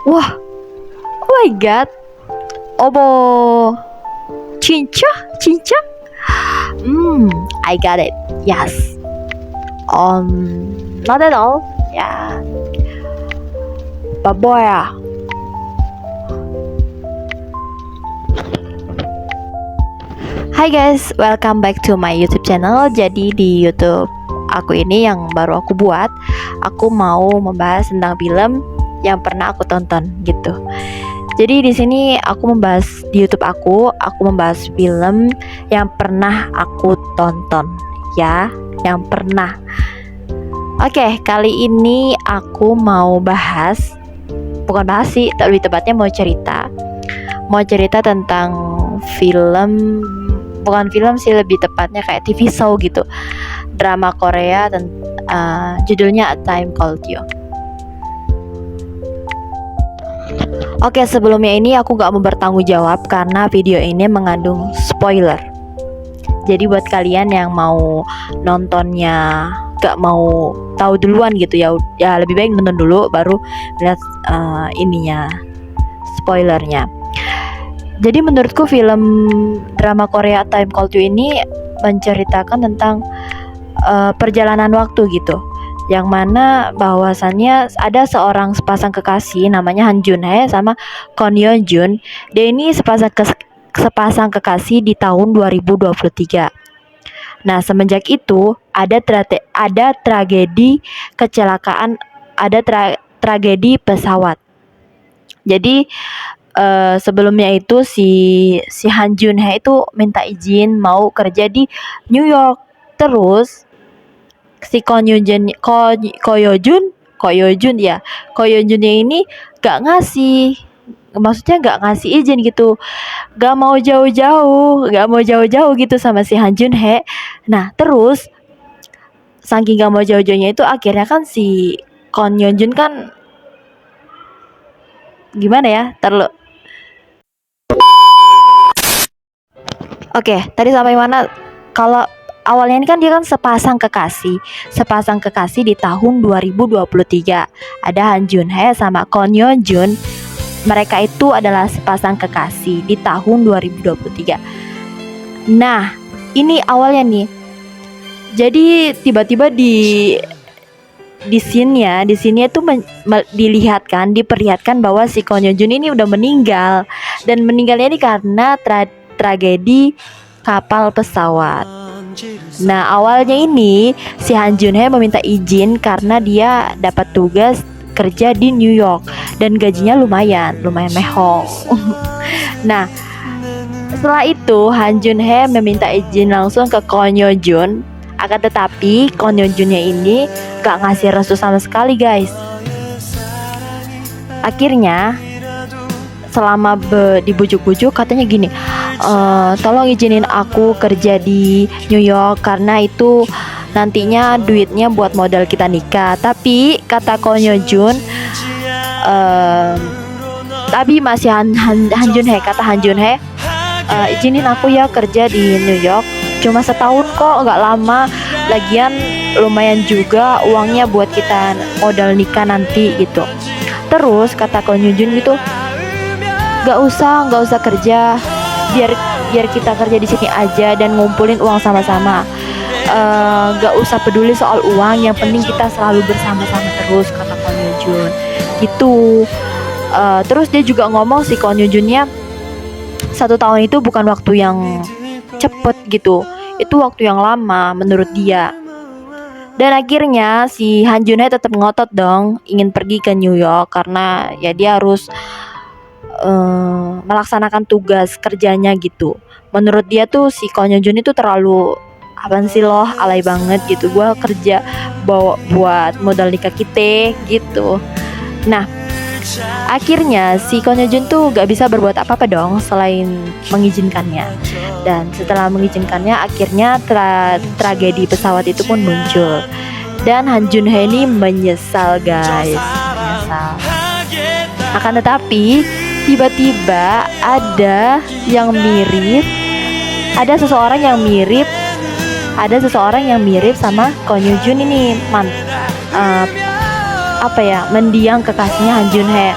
Wah, oh my god. 어머, 진짜? 진짜? I got it. Yes. Not at all. Yeah. Baboya. Hai guys, welcome back to my YouTube channel. Jadi di YouTube aku ini yang baru aku buat, aku mau membahas tentang film yang pernah aku tonton gitu. Jadi di sini aku membahas di YouTube aku membahas film yang pernah aku tonton ya, yang pernah. Oke, kali ini aku mau bahas, bukan bahas sih, lebih tepatnya mau cerita tentang film, bukan film sih, lebih tepatnya kayak TV show gitu, drama Korea dan judulnya A Time Called You. Oke, sebelumnya ini aku gak mau bertanggung jawab karena video ini mengandung spoiler. Jadi buat kalian yang mau nontonnya gak mau tahu duluan gitu ya lebih baik nonton dulu baru lihat spoilernya. Jadi menurutku film drama Korea Time Called You ini menceritakan tentang perjalanan waktu gitu, yang mana bahwasannya ada seorang sepasang kekasih namanya Han Jun Hae sama Kon Yeon Jun. Dia ini sepasang kekasih di tahun 2023. Nah, semenjak itu ada tragedi kecelakaan, ada tragedi pesawat. Jadi sebelumnya itu si Han Jun Hae itu minta izin mau kerja di New York. Terus si Ko Yeon Junnya ini gak ngasih izin gitu, gak mau jauh-jauh gitu sama si Han Jun Hae. Nah, terus saking gak mau jauh-jauhnya itu akhirnya kan si Kon Yeon Jun kan gimana ya, Oke, tadi sampai mana? Kalau awalnya ini kan dia kan sepasang kekasih di tahun 2023. Ada Han Jun Hae sama Kon Yeon Jun. Mereka itu adalah sepasang kekasih di tahun 2023. Nah, ini awalnya nih. Jadi tiba-tiba di scene-nya itu diperlihatkan bahwa si Kon Yeon Jun ini udah meninggal, dan meninggalnya ini karena tragedi kapal pesawat. Nah, awalnya ini si Han Jun Hae meminta izin karena dia dapat tugas kerja di New York dan gajinya lumayan mehong. Nah, setelah itu Han Jun Hae meminta izin langsung ke Kon Yeon Jun. Akan tetapi Kon Yeon Junnya ini gak ngasih restu sama sekali, guys. Akhirnya selama dibujuk-bujuk katanya gini, tolong izinin aku kerja di New York karena itu nantinya duitnya buat modal kita nikah. Tapi kata Kon Yeon Jun, tapi masih Han Jun Hae, kata Han Jun Hae, izinin aku ya kerja di New York, cuma setahun kok, gak lama, lagian lumayan juga uangnya buat kita modal nikah nanti gitu. Terus kata Kon Yeon Jun gitu, gak usah kerja, biar kita kerja di sini aja dan ngumpulin uang sama-sama. Gak usah peduli soal uang, yang penting kita selalu bersama-sama terus, kata Kon Yeon Jun gitu. Terus dia juga ngomong si Kon Yeon Junnya, 1 tahun itu bukan waktu yang cepet gitu, itu waktu yang lama menurut dia. Dan akhirnya si Han Jun Hae tetap ngotot dong ingin pergi ke New York karena ya dia harus melaksanakan tugas kerjanya gitu. Menurut dia tuh si Kon Yeon Jun itu terlalu apaan sih loh, alay banget gitu, gua kerja buat modal nikah kita gitu. Nah, akhirnya si Kon Yeon Jun tuh gak bisa berbuat apa-apa dong selain mengizinkannya. Dan setelah mengizinkannya, akhirnya tragedi pesawat itu pun muncul. Dan Han Jun Hae ini menyesal, guys, menyesal. Akan tetapi tiba-tiba ada seseorang yang mirip sama Kon Yeon Jun ini, mendiang kekasihnya Han Jun Hae.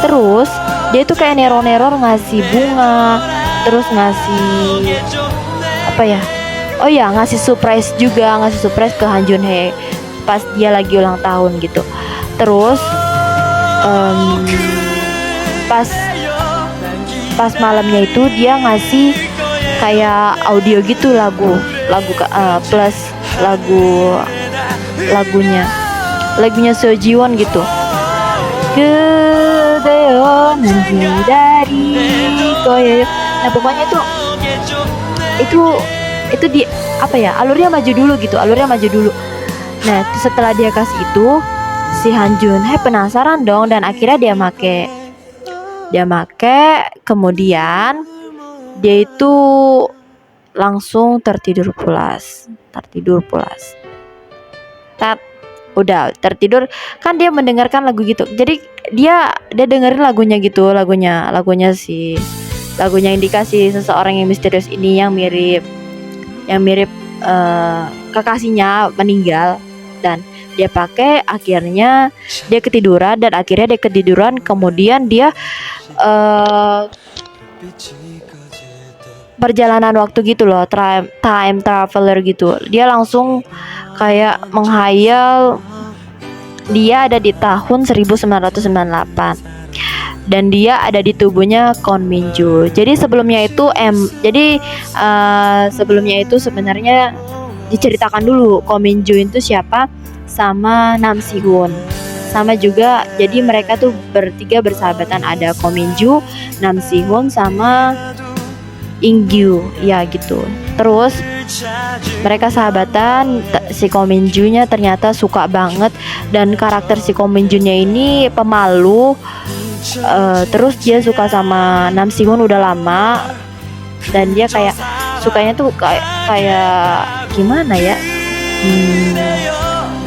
Terus dia itu kayak neror-neror ngasih bunga, terus ngasih apa ya? Oh ya, ngasih surprise juga, ngasih surprise ke Han Jun Hye pas dia lagi ulang tahun gitu. Terus pas pas malamnya itu dia ngasih kayak audio gitu plus lagunya Seo Ji Won gitu. Kedeon nanti dari koyo. Nah pokoknya itu di apa ya, alurnya maju dulu. Nah setelah dia kasih itu, si Han Jun Hye penasaran dong, dan akhirnya dia make kemudian dia itu langsung tertidur pulas. Udah tertidur kan, dia mendengarkan lagu gitu, jadi dia dengerin lagunya gitu, lagunya yang dikasih seseorang yang misterius ini, yang mirip kekasihnya meninggal, dan dia pakai. Akhirnya dia ketiduran, kemudian dia perjalanan waktu gitu loh, time traveler gitu. Dia langsung kayak menghayal dia ada di tahun 1998 dan dia ada di tubuhnya Kwon Min Joo. Jadi sebelumnya itu sebenarnya diceritakan dulu Kwon Min Joo itu siapa sama Nam Si Hoon. Sama juga, jadi mereka tuh bertiga bersahabatan, ada Kwon Min Joo, Nam Si Hoon sama Ingyu ya gitu. Terus mereka sahabatan, si Kwon Min Joo-nya ternyata suka banget, dan karakter si Kwon Min Joo-nya ini pemalu. Terus dia suka sama Nam Si Hoon udah lama, dan dia kayak sukanya tuh kayak gimana ya?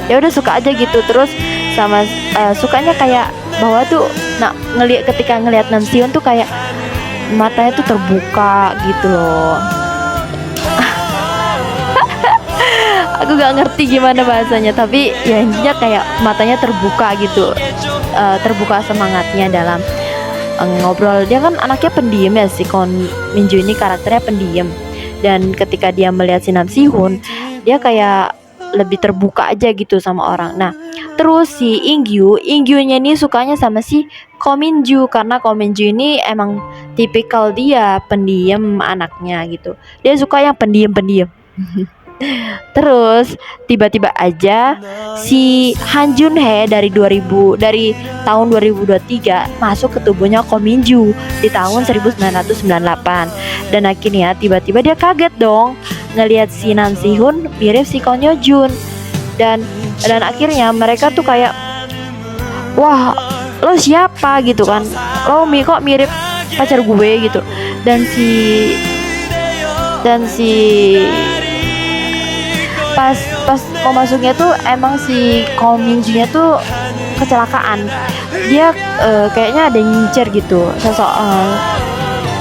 Ya udah suka aja gitu. Terus sama sukanya kayak bahwa tuh ketika ngelihat Nam Si Hoon tuh kayak matanya tuh terbuka gitu loh. Aku gak ngerti gimana bahasanya, tapi ya intinya kayak matanya terbuka gitu, terbuka semangatnya dalam ngobrol. Dia kan anaknya pendiam ya, si Kwon Min Joo ini karakternya pendiam, dan ketika dia melihat si Nam Si Hoon, dia kayak lebih terbuka aja gitu sama orang. Nah terus si Ingyu-nya ini sukanya sama si Kwon Min Joo, karena Kwon Min Joo ini emang tipikal dia pendiam anaknya gitu. Dia suka yang pendiam. Terus tiba-tiba aja si Han Jun Hye dari tahun 2023 masuk ke tubuhnya Kwon Min Joo di tahun 1998, dan akhirnya tiba-tiba dia kaget dong ngelihat si Nam Si Hoon mirip si Kwon Yo Jun, dan akhirnya mereka tuh kayak, wah lo siapa gitu kan, lo kok mirip pacar gue gitu. Dan si pas mau masuknya tuh emang si Kwon Min Joo-nya tuh kecelakaan. Dia kayaknya ada ngincer gitu,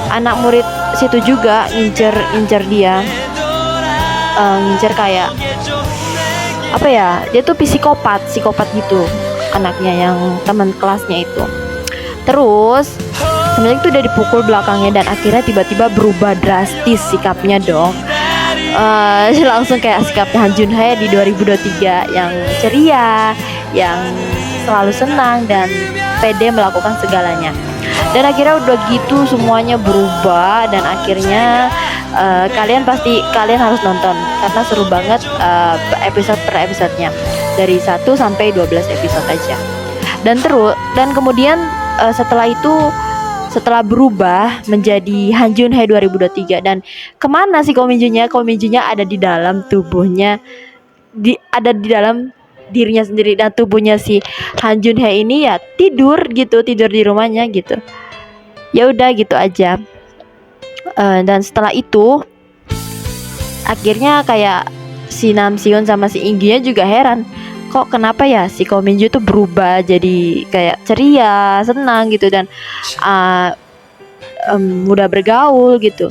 anak murid situ juga ngincer dia, ngincer kayak apa ya, dia tuh psikopat gitu anaknya, yang teman kelasnya itu. Terus sebenarnya itu udah dipukul belakangnya, dan akhirnya tiba-tiba berubah drastis sikapnya dong. Langsung kayak sikapnya Han Jun Hye di 2023, yang ceria, yang selalu senang dan pede melakukan segalanya. Dan akhirnya udah gitu semuanya berubah, dan akhirnya kalian harus nonton karena seru banget, episode per episodenya dari 1 sampai 12 episode aja. Dan kemudian setelah berubah menjadi Han Jun Hye 2023, dan kemana sih Kwon Min Joo-nya ada di dalam tubuhnya, ada di dalam dirinya sendiri, dan tubuhnya si Han Jun Hye ini ya tidur di rumahnya gitu. Ya udah gitu aja. Dan setelah itu akhirnya kayak si Nam Si Hoon sama si Inggi-nya juga heran, kok kenapa ya si Kwon Min Joo tuh berubah jadi kayak ceria, senang gitu, dan mudah bergaul gitu.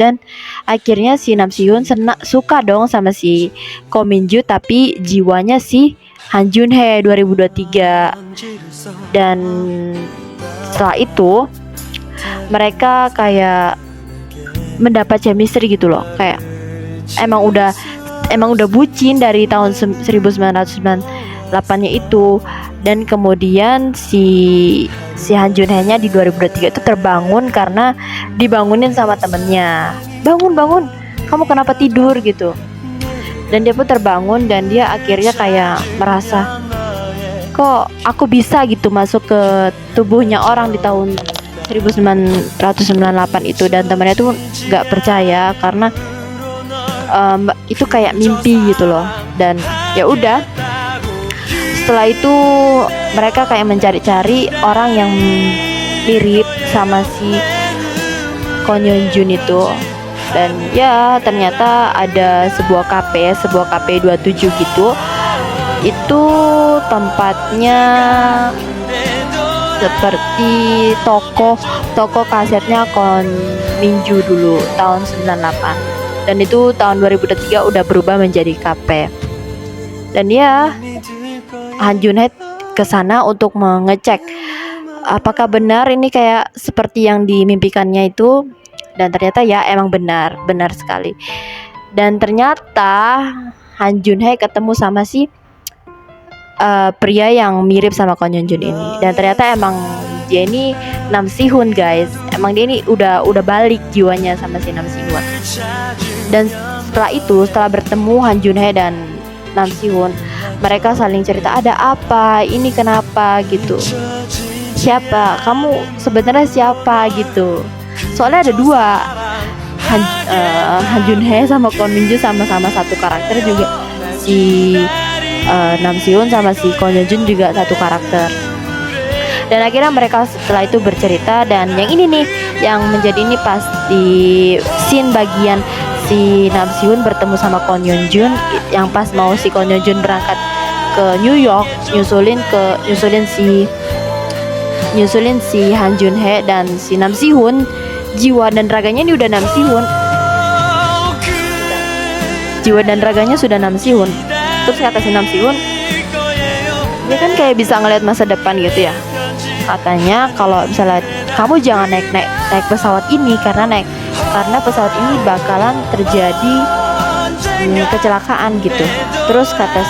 Dan akhirnya si Nam Si Hoon suka dong sama si Kwon Min Joo, tapi jiwanya si Han Jun Hye 2023. Dan setelah itu mereka kayak mendapat chemistry gitu loh, kayak emang udah bucin dari tahun 1998-nya itu. Dan kemudian si Han Jun Hye-nya di 2023 itu terbangun karena dibangunin sama temennya, bangun, kamu kenapa tidur gitu. Dan dia pun terbangun dan dia akhirnya kayak merasa, kok aku bisa gitu masuk ke tubuhnya orang di tahun 1998 itu. Dan temannya tuh nggak percaya karena itu kayak mimpi gitu loh. Dan ya udah, setelah itu mereka kayak mencari-cari orang yang mirip sama si Kwon Yeon Jun itu. Dan ya ternyata ada sebuah kafe 27 gitu. Itu tempatnya seperti toko kasetnya Kwon Minju dulu tahun 98. Dan itu tahun 2003 udah berubah menjadi kafe. Dan ya Han Jun Hye kesana untuk mengecek apakah benar ini kayak seperti yang dimimpikannya itu. Dan ternyata ya emang benar sekali. Dan ternyata Han Jun Hye ketemu sama si pria yang mirip sama Kwon Yeon Jun ini. Dan ternyata emang dia ini Nam Si Hoon guys. Emang dia ini udah balik jiwanya sama si Nam Si Hoon. Dan setelah bertemu Han Jun Hye dan Nam Si Hoon, mereka saling cerita, ada apa, ini kenapa gitu, siapa kamu sebenarnya, siapa gitu. Soalnya ada dua, Han Jun Hye sama Kwon Min Joo sama-sama satu karakter juga, si Nam Si Hoon sama si Kwon Yeon Jun juga satu karakter. Dan akhirnya mereka setelah itu bercerita. Dan yang ini nih yang menjadi ini pas di scene bagian si Nam Si Hoon bertemu sama Kwon Yeon Jun, yang pas mau si Kwon Yeon Jun berangkat ke New York nyusulin si Han Jun Hye dan si Nam Si Hoon. Jiwa dan raganya ini udah Nam Si Hoon. Jiwa dan raganya sudah Nam Si Hoon. Terus kata si Nam Si Hoon, dia kan kayak bisa ngeliat masa depan gitu ya. Katanya kalau misalnya kamu jangan naik pesawat ini karena pesawat ini bakalan terjadi kecelakaan gitu. Terus kata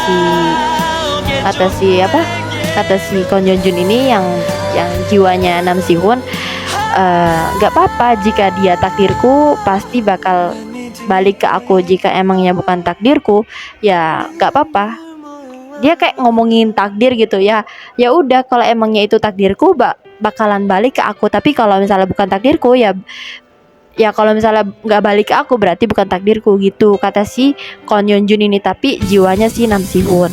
si Kwon Yeon Jun ini yang jiwanya Nam Si Hoon, gak apa-apa jika dia takdirku, pasti bakal balik ke aku. Jika emangnya bukan takdirku, ya gak apa-apa. Dia kayak ngomongin takdir gitu ya. Ya udah, kalau emangnya itu takdirku bakalan balik ke aku. Tapi kalau misalnya bukan takdirku, ya kalau misalnya nggak balik ke aku berarti bukan takdirku gitu, kata si Kwon Yeon Jun ini. Tapi jiwanya si Nam Si Hoon.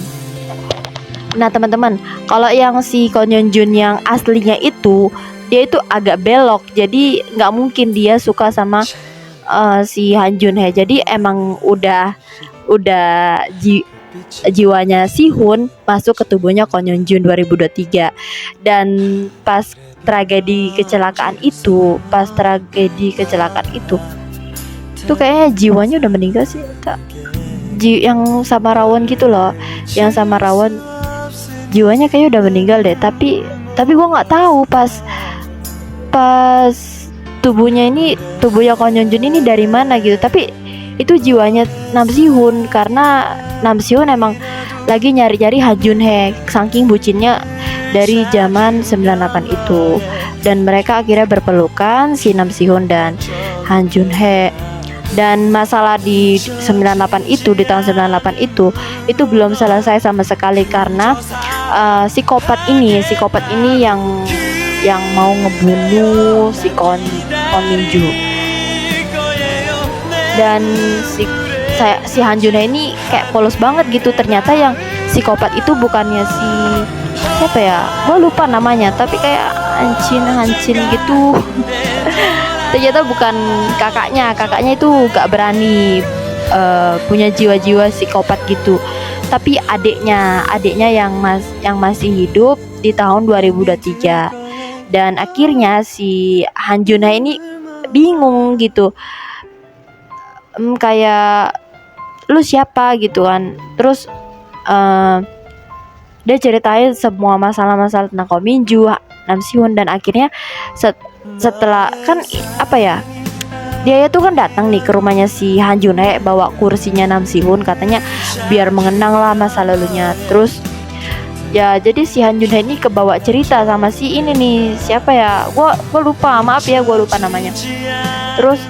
Nah teman-teman, kalau yang si Kwon Yeon Jun yang aslinya itu, dia itu agak belok. Jadi nggak mungkin dia suka sama si Han Jun Hye. Jadi emang udah jiwanya Si Hoon masuk ke tubuhnya Kwon Yeon Jun 2023. Dan pas tragedi kecelakaan itu kayaknya jiwanya udah meninggal sih. Yang sama Rawon gitu loh, yang sama Rawon jiwanya kayaknya udah meninggal deh. Tapi gue nggak tahu pas tubuhnya Kwon Yeon Jun ini dari mana gitu. Tapi itu jiwanya Nam Si Hoon, karena Nam Si Hoon emang lagi nyari-nyari Han Jun Hye saking bucinnya dari zaman 98 itu. Dan mereka akhirnya berpelukan, si Nam Si Hoon dan Han Jun Hye. Dan masalah di 98 itu, di tahun 98 itu belum selesai sama sekali karena psikopat ini yang mau ngebunuh si Kwon Min Joo. Dan si Han Jun Hye ini kayak polos banget gitu. Ternyata yang psikopat itu bukannya si siapa ya, gue lupa namanya, tapi kayak Hancin gitu. Ternyata bukan kakaknya itu gak berani punya jiwa-jiwa psikopat gitu. Tapi adiknya yang masih hidup di tahun 2023. Dan akhirnya si Han Jun Hye ini bingung gitu, kayak lu siapa gitu kan. Terus Dia ceritain semua masalah-masalah tentang Ko Minju, Nam Siun, dan akhirnya setelah kan apa ya, dia itu kan datang nih ke rumahnya si Han Jun Hye bawa kursinya Nam Sihun, katanya biar mengenang lah masa lalunya. Terus ya jadi si Han Jun Hye ini kebawa cerita sama si ini nih, siapa ya, gua lupa, maaf ya gua lupa namanya. Terus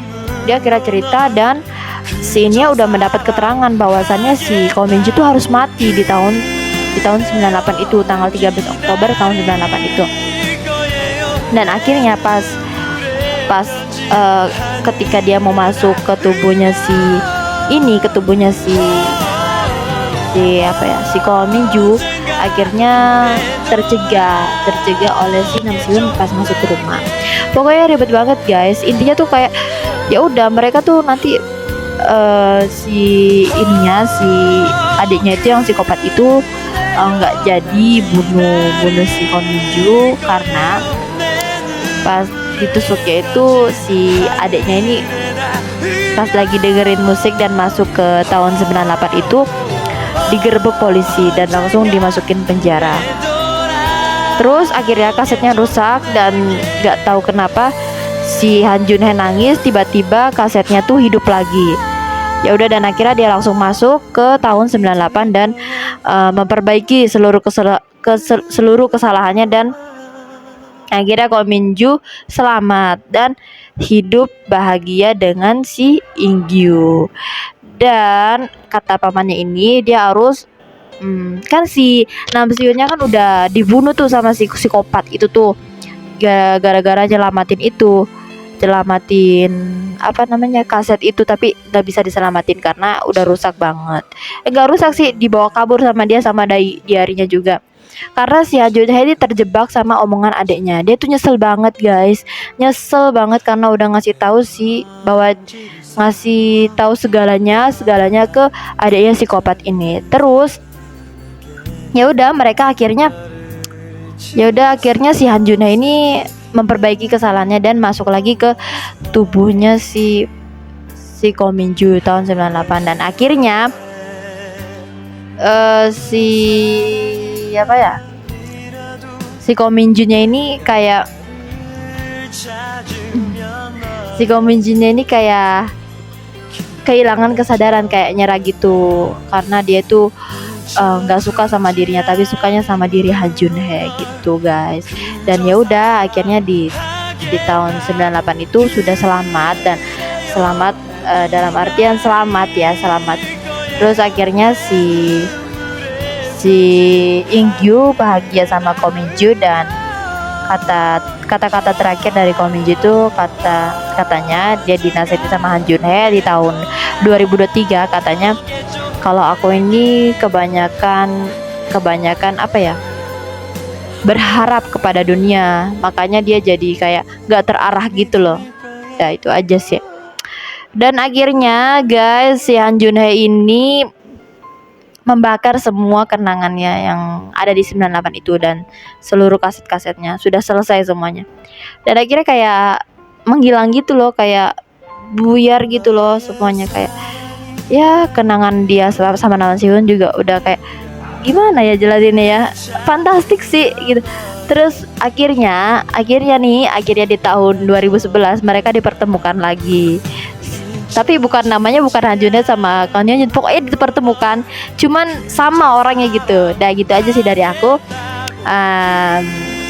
dia kira cerita dan si ini udah mendapat keterangan bahwasannya si Ko Min Joo tuh harus mati di tahun 98 itu, tanggal 13 Oktober tahun 98 itu. Dan akhirnya pas ketika dia mau masuk ke tubuhnya si Ko Min Joo, akhirnya tercegah oleh si Nam Siun pas masuk ke rumah. Pokoknya ribet banget guys. Intinya tuh kayak ya udah mereka tuh nanti si adiknya itu yang psikopat itu nggak jadi bunuh si Ko Min Joo, karena pas ditusuknya itu si adiknya ini pas lagi dengerin musik dan masuk ke tahun 98 itu digerebek polisi dan langsung dimasukin penjara. Terus akhirnya kasetnya rusak dan nggak tahu kenapa si Han Jun Hye nangis, tiba-tiba kasetnya tuh hidup lagi. Ya udah, dan akhirnya dia langsung masuk ke tahun 98 dan memperbaiki seluruh kesalahannya, dan akhirnya Ko Min Joo selamat dan hidup bahagia dengan si Ingyu. Dan kata pamannya ini dia harus kan si Nam Siunnya kan udah dibunuh tuh sama si psikopat itu tuh, gara-gara nyelamatin kaset itu, tapi nggak bisa diselamatin karena udah rusak banget. Nggak rusak sih, dibawa kabur sama dia sama diarinya juga. Karena si Han Jun Hye ini terjebak sama omongan adiknya. Dia tuh nyesel banget guys, karena udah ngasih tahu segalanya ke adiknya psikopat ini. Terus ya udah akhirnya si Han Jun Hye ini memperbaiki kesalahannya dan masuk lagi ke tubuhnya si Ko Min Joo tahun 98. Dan akhirnya si Ko Min Joo-nya ini kayak kehilangan kesadaran, kayak nyerah gitu, karena dia tuh nggak suka sama dirinya, tapi sukanya sama diri Han Jun Hye gitu guys. Dan ya udah akhirnya di tahun 98 itu sudah selamat, dan selamat dalam artian selamat. Terus akhirnya si Ingyu bahagia sama Ko Min Joo, dan kata-kata terakhir dari Ko Min Joo itu katanya dia dinasihati sama Han Jun Hye di tahun 2023, katanya kalau aku ini kebanyakan berharap kepada dunia, makanya dia jadi kayak gak terarah gitu loh. Ya itu aja sih. Dan akhirnya guys, si Han Jun Hye ini membakar semua kenangannya yang ada di 98 itu, dan seluruh kaset-kasetnya sudah selesai semuanya. Dan akhirnya kayak menghilang gitu loh, kayak buyar gitu loh semuanya, kayak ya kenangan dia sama Nam Siun juga udah kayak gimana ya jelasinnya ya, fantastik sih gitu. Terus akhirnya di tahun 2011 mereka dipertemukan lagi. Tapi namanya bukan Han Jun Hye sama Ko Min Joo, pokoknya dipertemukan, cuman sama orangnya gitu. Udah gitu aja sih dari aku.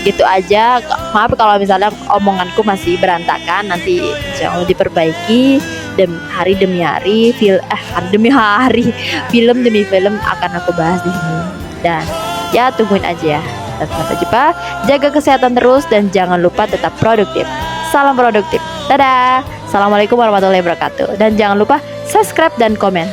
Gitu aja. Maaf kalau misalnya omonganku masih berantakan, nanti jangan diperbaiki hari demi hari, film demi film akan aku bahas di sini. Dan ya tungguin aja ya. Dan sampai jumpa, jaga kesehatan terus dan jangan lupa tetap produktif. Salam produktif. Dadah. Assalamualaikum warahmatullahi wabarakatuh. Dan jangan lupa subscribe dan komen.